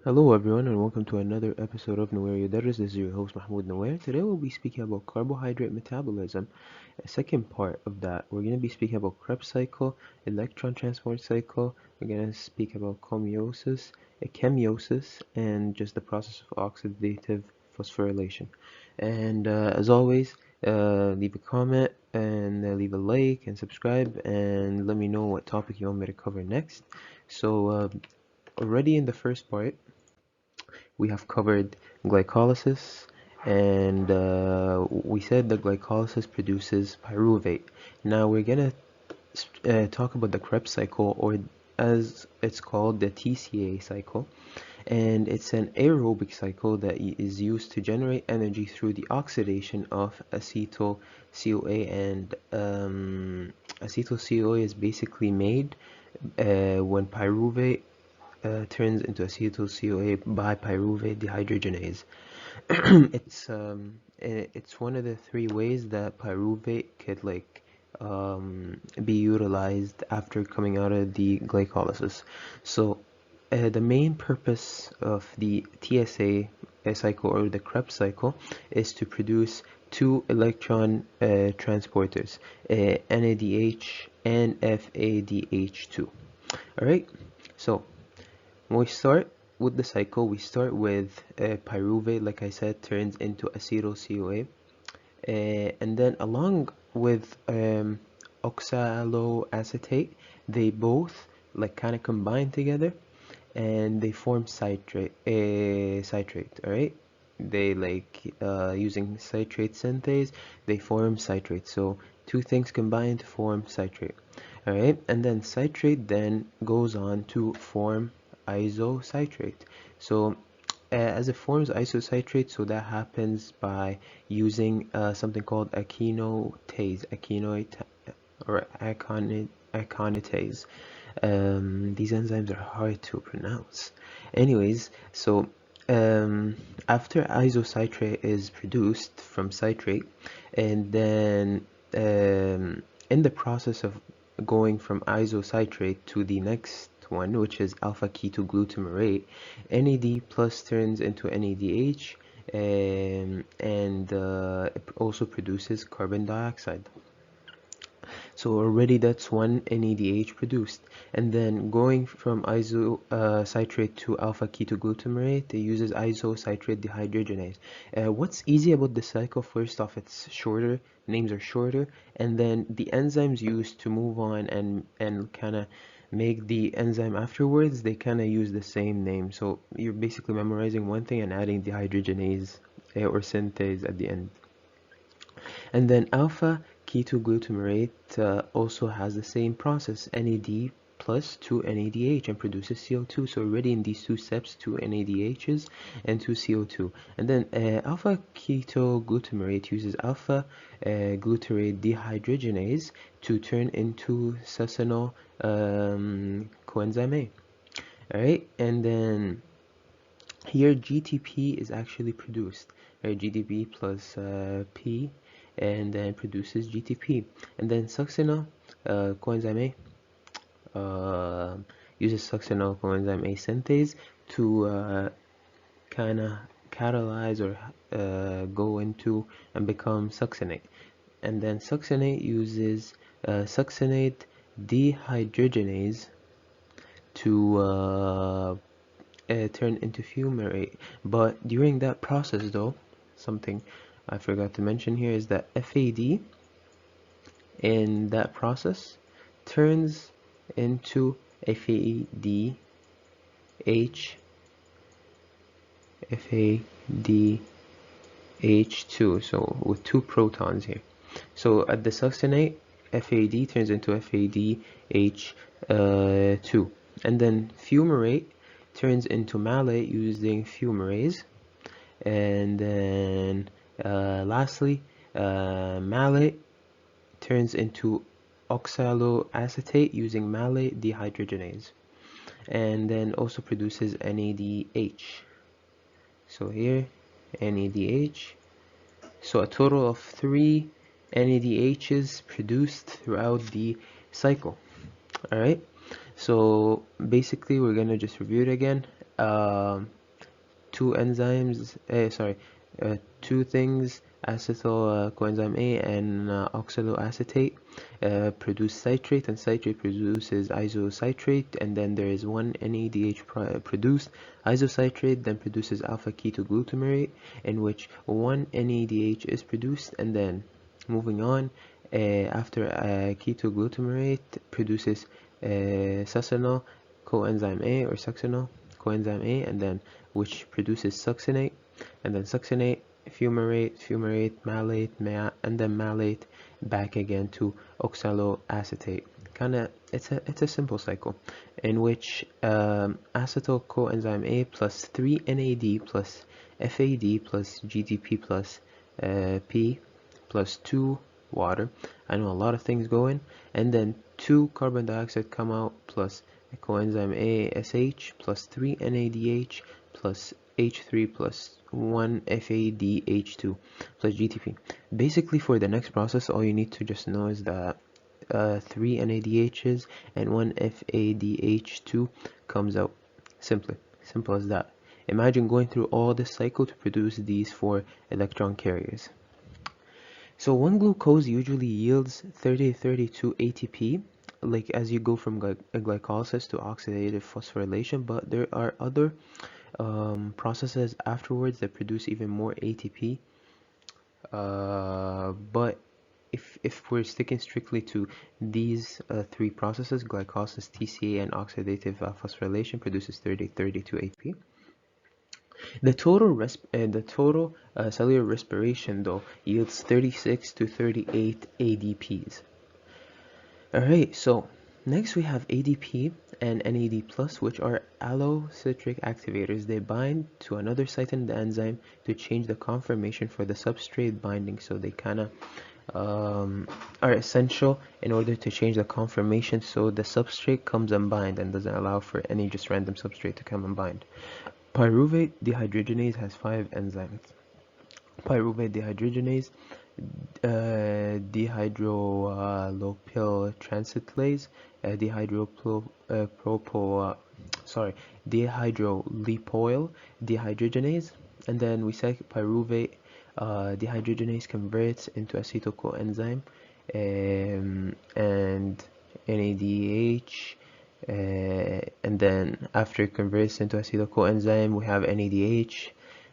Hello everyone and welcome to another episode of Nuwair Yudarris. This is your host Mahmoud Nuwair. Today we'll be speaking about carbohydrate metabolism. A second part of that, we're going to be speaking about Krebs cycle, electron transport cycle. We're going to speak about chemiosis, and just the process of oxidative phosphorylation. And as always, leave a comment and leave a like and subscribe and let me know what topic you want me to cover next. So already in the first part, we have covered glycolysis, and we said that glycolysis produces pyruvate. Now we're gonna talk about the Krebs cycle, or as it's called, the TCA cycle, and it's an aerobic cycle that is used to generate energy through the oxidation of acetyl-CoA, and acetyl-CoA is basically made when pyruvate turns into acetyl-CoA by pyruvate dehydrogenase. It's one of the three ways that pyruvate could be utilized after coming out of the glycolysis. So the main purpose of the TSA cycle, or the Krebs cycle, is to produce two electron transporters, NADH and FADH2. Alright, so when we start with the cycle, we start with pyruvate, like I said, turns into acetyl-CoA, and then along with oxaloacetate, they both kind of combine together and they form citrate. All right, they using citrate synthase, they form citrate. So two things combine to form citrate. All right, and then citrate then goes on to form isocitrate. So as it forms isocitrate, so that happens by using something called aconitase. These enzymes are hard to pronounce. Anyways, so after isocitrate is produced from citrate, and then in the process of going from isocitrate to the next one, which is alpha ketoglutarate, NAD plus turns into NADH, and it also produces carbon dioxide. So already that's one NADH produced. And then going from isocitrate to alpha ketoglutarate, it uses isocitrate dehydrogenase. What's easy about the cycle? First off, it's shorter, names are shorter, and then the enzymes used to move on and kind of make the enzyme afterwards, they kind of use the same name. So you're basically memorizing one thing and adding dehydrogenase or synthase at the end. And then alpha ketoglutarate also has the same process, NAD plus 2 NADH, and produces CO2. So already in these two steps, 2 NADHs and 2 CO2. And then alpha ketoglutarate uses alpha glutarate dehydrogenase to turn into succinyl coenzyme A. Alright, and then here GTP is actually produced, right? GTP plus P, and then produces GTP. And then succinyl coenzyme A uses succinyl coenzyme A synthase to kind of catalyze or go into and become succinate. And then succinate uses succinate dehydrogenase to turn into fumarate. But during that process, though, something I forgot to mention here is that FAD in that process turns into FADH, FADH2, so with two protons here. So at the succinate, FAD turns into FADH2, and then fumarate turns into malate using fumarase, and then lastly malate turns into oxaloacetate using malate dehydrogenase, and then also produces NADH. So here NADH, so a total of 3 NADHs produced throughout the cycle. Alright, so basically we're gonna just review it again. two enzymes, two things, acetyl coenzyme A and oxaloacetate produce citrate, and citrate produces isocitrate, and then there is one NADH produced. Isocitrate then produces alpha ketoglutarate, in which one NADH is produced, and then moving on, after ketoglutarate produces succinyl coenzyme A or succinyl coenzyme A, and then which produces succinate, and then succinate, fumarate, malate, and then malate back again to oxaloacetate. It's a simple cycle in which acetyl coenzyme A plus 3 NAD plus FAD plus GDP plus P plus 2 water. I know a lot of things go in, and then 2 carbon dioxide come out plus coenzyme ASH plus 3 NADH plus H3 plus 1 FADH2 plus GTP. Basically, for the next process, all you need to just know is that 3 NADHs and 1 FADH2 comes out. Simple as that. Imagine going through all this cycle to produce these 4 electron carriers. So 1 glucose usually yields 30 to 32 ATP, like as you go from glycolysis to oxidative phosphorylation, but there are other processes afterwards that produce even more ATP. But if we're sticking strictly to these 3 processes, glycolysis, TCA, and oxidative phosphorylation produces 30 to 32 ATP. The total cellular respiration though yields 36 to 38 ADPs. Alright, so next we have ADP and NAD+, which are allocitric activators. They bind to another site in the enzyme to change the conformation for the substrate binding. So they kind of are essential in order to change the conformation so the substrate comes unbind and doesn't allow for any just random substrate to come unbind. Pyruvate dehydrogenase has 5 enzymes. Pyruvate dehydrogenase, dehydrolyl transitase, dehydrolipoyl dehydrogenase, and then we say pyruvate dehydrogenase converts into acetyl coenzyme and NADH. And then after it converts into acetyl coenzyme, we have NADH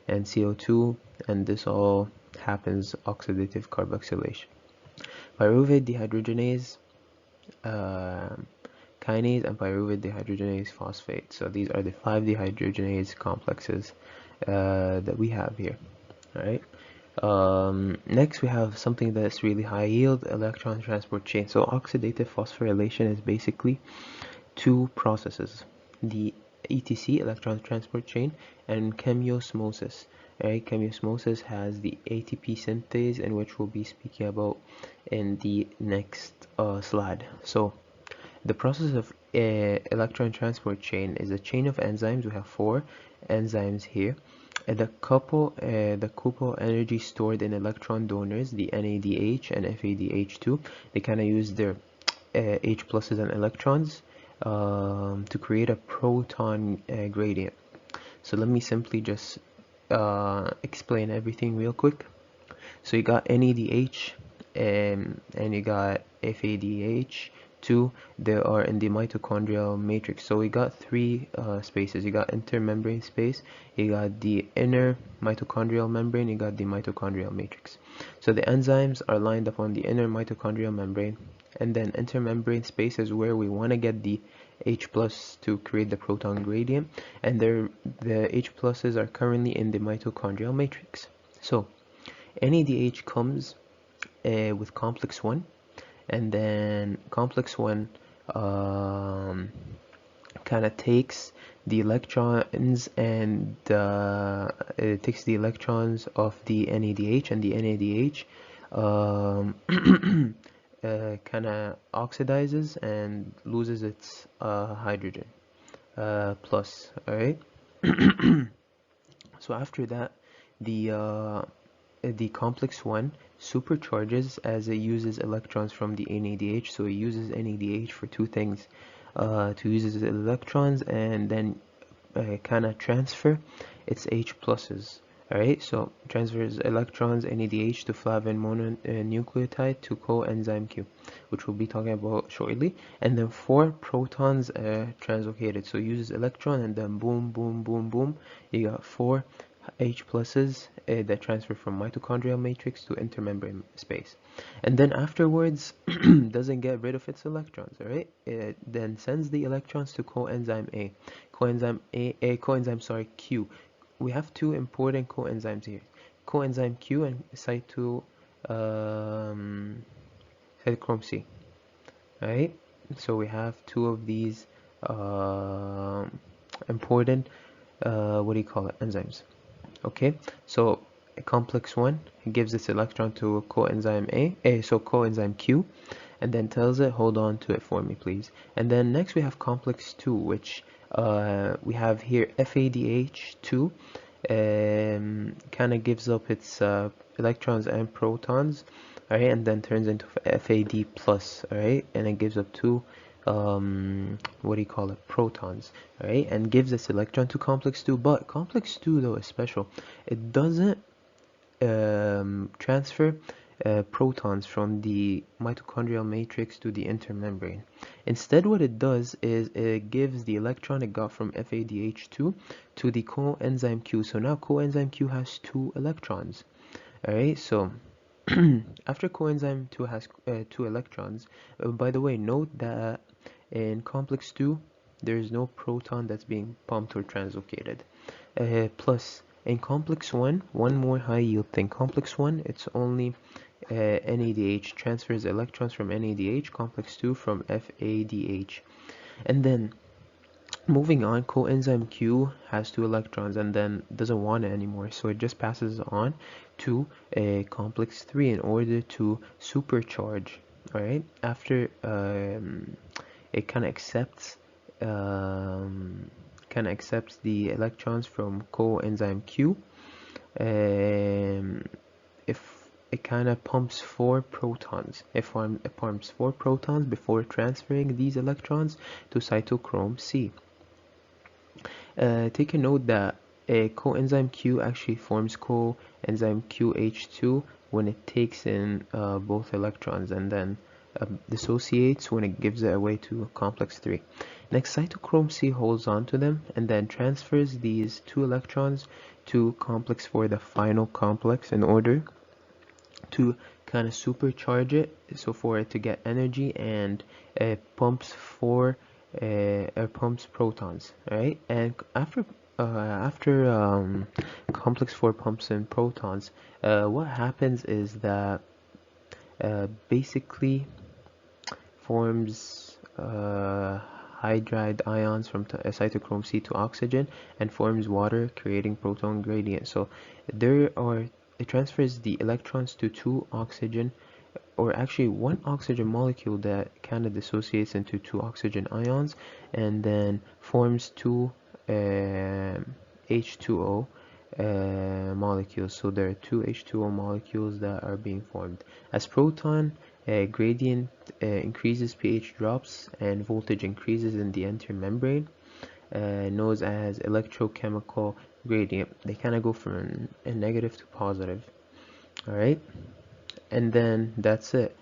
and CO2, and this all happens oxidative carboxylation. Pyruvate dehydrogenase kinase and pyruvate dehydrogenase phosphate. So these are the 5 dehydrogenase complexes that we have here. Alright. Next we have something that's really high yield, electron transport chain. So oxidative phosphorylation is basically 2 processes, the ETC, electron transport chain, and chemiosmosis. Right? Chemiosmosis has the ATP synthase, in which we'll be speaking about in the next slide. So the process of electron transport chain is a chain of enzymes. We have 4 enzymes here. The couple energy stored in electron donors, the NADH and FADH2, they kind of use their H pluses and electrons to create a proton gradient. So let me simply just explain everything real quick. So you got NADH and you got FADH2. They are in the mitochondrial matrix. So we got 3 spaces. You got intermembrane space, you got the inner mitochondrial membrane, you got the mitochondrial matrix. So the enzymes are lined up on the inner mitochondrial membrane, and then intermembrane space is where we want to get the H plus to create the proton gradient, and the H pluses are currently in the mitochondrial matrix. So NADH comes with complex 1, and then complex 1 kind of takes the electrons and it takes the electrons of the NADH, and the NADH kind of oxidizes and loses its hydrogen plus. Alright. So after that, the complex 1 supercharges as it uses electrons from the NADH. So it uses NADH for 2 things, to use electrons and then kind of transfer its H pluses. Alright, so transfers electrons NADH to flavin mononucleotide to coenzyme Q, which we'll be talking about shortly. And then 4 protons translocated. So uses electron and then boom, boom, boom, boom. You got 4 H pluses that transfer from mitochondrial matrix to intermembrane space. And then afterwards doesn't get rid of its electrons, alright? It then sends the electrons to coenzyme Q. We have 2 important coenzymes here. Coenzyme Q and cytochrome C. Right? So we have 2 of these important enzymes. Okay, so complex 1 gives its electron to coenzyme coenzyme Q, and then tells it, hold on to it for me please. And then next we have complex 2, which we have here FADH2, kind of gives up its electrons and protons, alright, and then turns into FAD plus, alright, and it gives up 2 protons, alright, and gives its electron to complex 2. But complex 2 though is special. It doesn't transfer protons from the mitochondrial matrix to the intermembrane. Instead, what it does is it gives the electron it got from FADH2 to the coenzyme Q. So now coenzyme Q has 2 electrons. Alright, so after coenzyme 2 has 2 electrons, by the way, note that in complex 2 there is no proton that's being pumped or translocated. Plus, in complex 1, one more high yield thing. Complex 1, it's only NADH, transfers electrons from NADH, complex 2 from FADH. And then moving on, coenzyme Q has 2 electrons and then doesn't want it anymore, so it just passes on to complex 3 in order to supercharge. Alright, after it kind of accepts the electrons from coenzyme Q, if it kind of pumps 4 protons. It pumps 4 protons before transferring these electrons to cytochrome C. Take a note that a coenzyme Q actually forms coenzyme QH2 when it takes in both electrons, and then dissociates when it gives it away to complex 3. Next, cytochrome C holds on to them and then transfers these 2 electrons to complex 4, the final complex, in order to kind of supercharge it, so for it to get energy, and pumps protons. Alright, and after complex 4 pumps in protons, what happens is that basically forms hydride ions from cytochrome C to oxygen and forms water, creating proton gradient. So it transfers the electrons to 2 oxygen, or actually 1 oxygen molecule that kind of dissociates into 2 oxygen ions, and then forms 2 H2O molecules. So there are 2 H2O molecules that are being formed. As proton gradient increases, pH drops, and voltage increases in the intermembrane, known as electrochemical gradient. They kind of go from a negative to positive. Alright, and then that's it.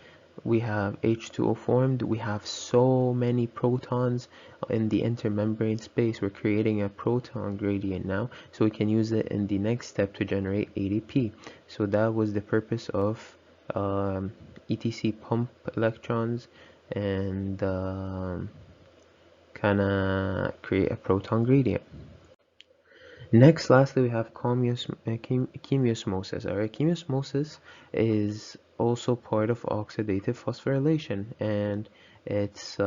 We have H2O formed. We have so many protons in the intermembrane space. We're creating a proton gradient now, so we can use it in the next step to generate ADP. So that was the purpose of ETC pump electrons and kind of create a proton gradient. Next, lastly, we have chemiosmosis. Alright, chemiosmosis is also part of oxidative phosphorylation, and it's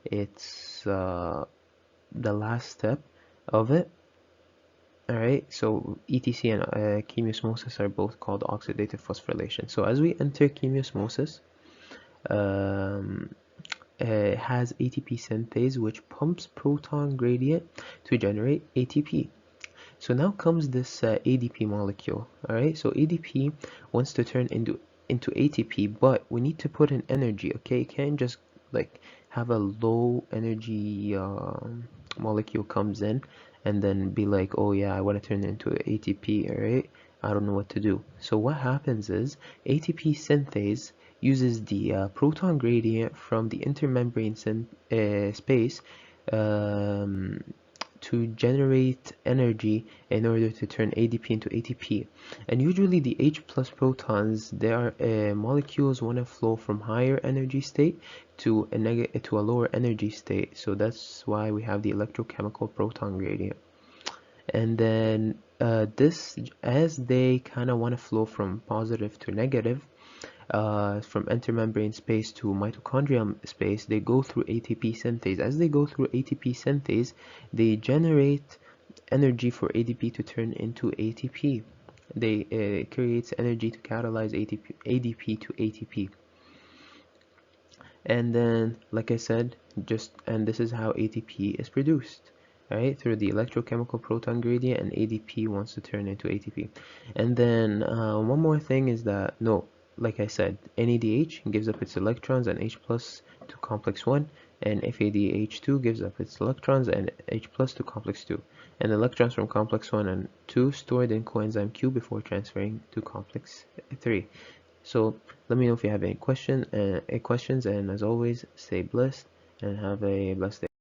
it's the last step of it. Alright, so ETC and chemiosmosis are both called oxidative phosphorylation. So as we enter chemiosmosis, it has ATP synthase, which pumps proton gradient to generate ATP. So now comes this ADP molecule. Alright, so ADP wants to turn into ATP, but we need to put in energy. Okay, it can't just like have a low energy molecule comes in and then be like, oh yeah, I want to turn it into ATP, alright? I don't know what to do. So what happens is ATP synthase uses the proton gradient from the intermembrane space um, to generate energy in order to turn ADP into ATP. And usually the H plus protons, their molecules want to flow from higher energy state to a lower energy state. So that's why we have the electrochemical proton gradient. And then this, as they kind of want to flow from positive to negative, from intermembrane space to mitochondrial space, they go through ATP synthase. As they go through ATP synthase, they generate energy for ADP to turn into ATP. They creates energy to catalyze ADP to ATP. And then, like I said, and this is how ATP is produced, right? Through the electrochemical proton gradient, and ADP wants to turn into ATP. And then one more thing is that, no, like I said, NADH gives up its electrons and H plus to complex 1, and FADH2 gives up its electrons and H plus to complex 2. And electrons from complex 1 and 2 stored in coenzyme Q before transferring to complex 3. So let me know if you have any questions, and as always, stay blessed and have a blessed day.